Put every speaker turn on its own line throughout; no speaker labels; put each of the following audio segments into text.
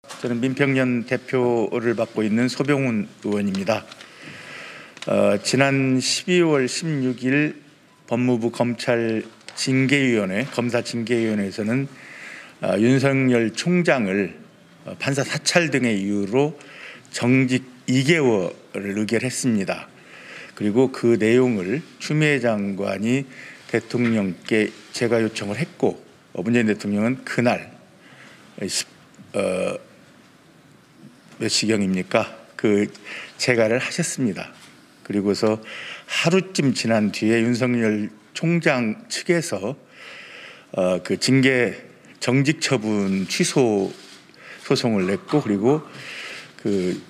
저는 민평년 대표를 맡고 있는 소병훈 의원입니다. 지난 12월 16일 법무부 검찰 징계위원회, 검사 징계위원회에서는 윤석열 총장을 판사 사찰 등의 이유로 정직 2개월을 의결했습니다. 그리고 그 내용을 추미애 장관이 대통령께 제가 요청을 했고, 문재인 대통령은 그날 몇 시경입니까? 그 재가를 하셨습니다. 그리고서 하루쯤 지난 뒤에 윤석열 총장 측에서 그 징계 정직 처분 취소 소송을 냈고, 그리고 그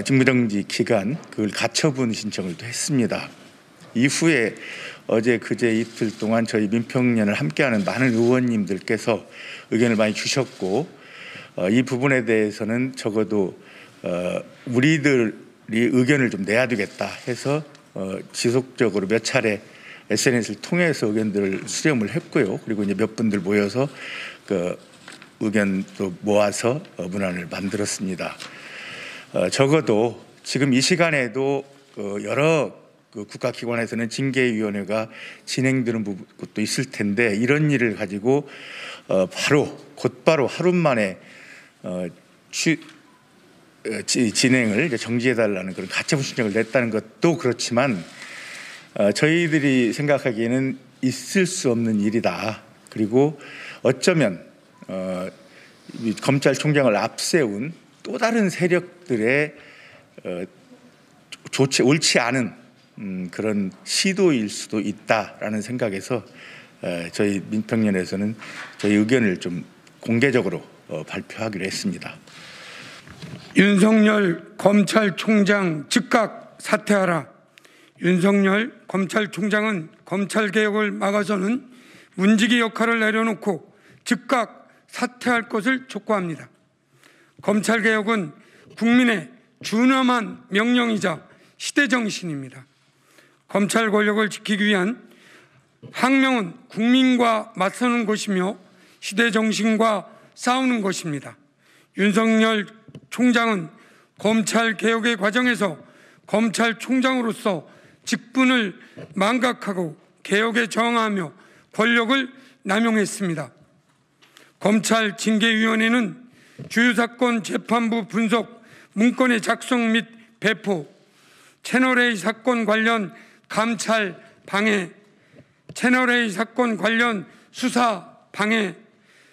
직무정지 기간 그걸 가처분 신청을 또 했습니다. 이후에 어제 그제 이틀 동안 저희 민평년을 함께하는 많은 의원님들께서 의견을 많이 주셨고, 이 부분에 대해서는 적어도 우리들이 의견을 좀 내야 되겠다 해서 지속적으로 몇 차례 SNS를 통해서 의견들을 수렴을 했고요. 그리고 이제 몇 분들 모여서 그 의견도 모아서 문안을 만들었습니다. 적어도 지금 이 시간에도 여러 국가기관에서는 징계위원회가 진행되는 것도 있을 텐데, 이런 일을 가지고 곧바로 하루 만에 진행을 정지해달라는 그런 가처분 신청을 냈다는 것도 그렇지만, 저희들이 생각하기에는 있을 수 없는 일이다. 그리고 어쩌면 검찰총장을 앞세운 또 다른 세력들의 옳지 않은 그런 시도일 수도 있다라는 생각에서 저희 민평년에서는 저희 의견을 좀 공개적으로 발표하기로 했습니다.
윤석열 검찰총장 즉각 사퇴하라. 윤석열 검찰총장은 검찰개혁을 막아서는 문지기 역할을 내려놓고 즉각 사퇴할 것을 촉구합니다. 검찰개혁은 국민의 준엄한 명령이자 시대정신입니다. 검찰 권력을 지키기 위한 항명은 국민과 맞서는 것이며 시대정신과 싸우는 것입니다. 윤석열 총장은 검찰개혁의 과정에서 검찰총장으로서 직분을 망각하고 개혁에 저항하며 권력을 남용했습니다. 검찰징계위원회는 주요사건 재판부 분석 문건의 작성 및 배포, 채널A 사건 관련 감찰 방해, 채널A 사건 관련 수사 방해,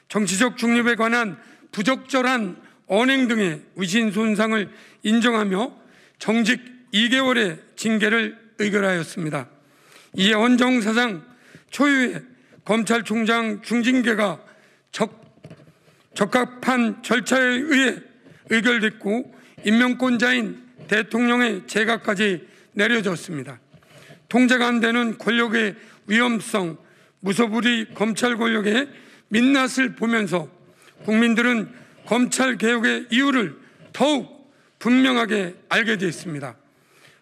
정치적 중립에 관한 부적절한 언행 등의 위신 손상을 인정하며 정직 2개월의 징계를 의결하였습니다. 이에 헌정사상 초유의 검찰총장 중징계가 적합한 절차에 의해 의결됐고, 임명권자인 대통령의 재가까지 내려졌습니다. 통제가 안 되는 권력의 위험성, 무소불위 검찰 권력의 민낯을 보면서 국민들은 검찰개혁의 이유를 더욱 분명하게 알게 되었습니다.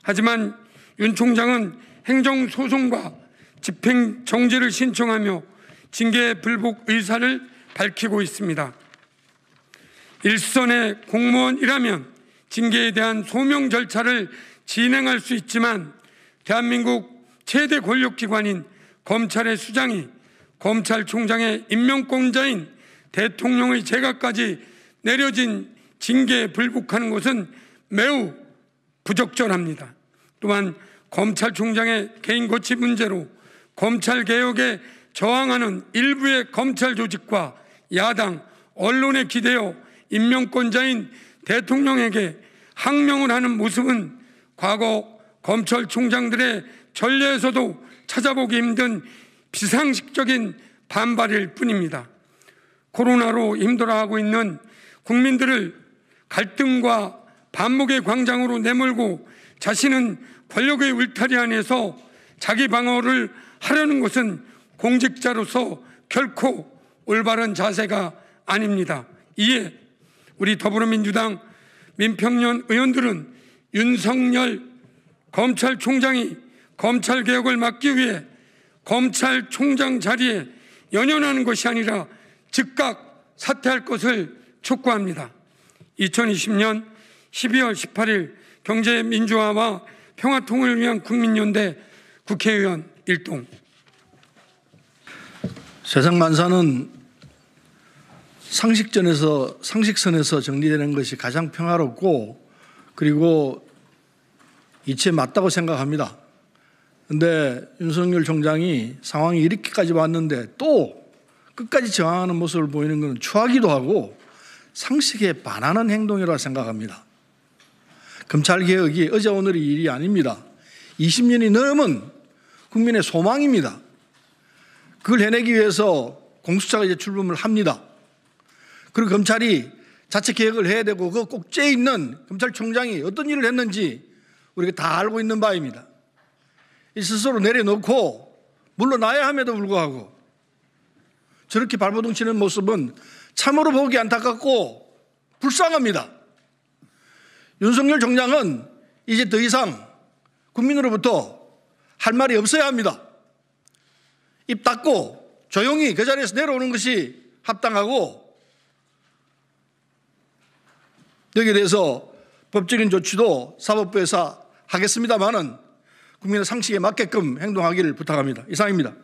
하지만 윤 총장은 행정소송과 집행정지를 신청하며 징계 불복 의사를 밝히고 있습니다. 일선의 공무원이라면 징계에 대한 소명 절차를 진행할 수 있지만, 대한민국 최대 권력기관인 검찰의 수장이 검찰총장의 임명권자인 대통령의 재가까지 내려진 징계에 불복하는 것은 매우 부적절합니다. 또한 검찰총장의 개인 고치 문제로 검찰개혁에 저항하는 일부의 검찰 조직과 야당, 언론에 기대어 임명권자인 대통령에게 항명을 하는 모습은 과거 검찰총장들의 전례에서도 찾아보기 힘든 비상식적인 반발일 뿐입니다. 코로나로 힘들어하고 있는 국민들을 갈등과 반목의 광장으로 내몰고 자신은 권력의 울타리 안에서 자기 방어를 하려는 것은 공직자로서 결코 올바른 자세가 아닙니다. 이에 우리 더불어민주당 민평년 의원들은 윤석열 검찰총장이 검찰개혁을 막기 위해 검찰총장 자리에 연연하는 것이 아니라 즉각 사퇴할 것을 촉구합니다. 2020년 12월 18일 경제민주화와 평화통일을 위한 국민연대 국회의원 일동.
세상 만사는 상식선에서 정리되는 것이 가장 평화롭고 그리고 이치에 맞다고 생각합니다. 그런데 윤석열 총장이 상황이 이렇게까지 왔는데 또 끝까지 저항하는 모습을 보이는 것은 추하기도 하고 상식에 반하는 행동이라고 생각합니다. 검찰개혁이 어제 오늘의 일이 아닙니다. 20년이 넘은 국민의 소망입니다. 그걸 해내기 위해서 공수처가 이제 출범을 합니다. 그리고 검찰이 자체 개혁을 해야 되고 그 꼭지에 있는 검찰총장이 어떤 일을 했는지 우리가 다 알고 있는 바입니다. 이 스스로 내려놓고 물러나야 함에도 불구하고 저렇게 발버둥 치는 모습은 참으로 보기 안타깝고 불쌍합니다. 윤석열 총장은 이제 더 이상 국민으로부터 할 말이 없어야 합니다. 입 닫고 조용히 그 자리에서 내려오는 것이 합당하고 여기에 대해서 법적인 조치도 사법부에서 하겠습니다마는 국민의 상식에 맞게끔 행동하기를 부탁합니다. 이상입니다.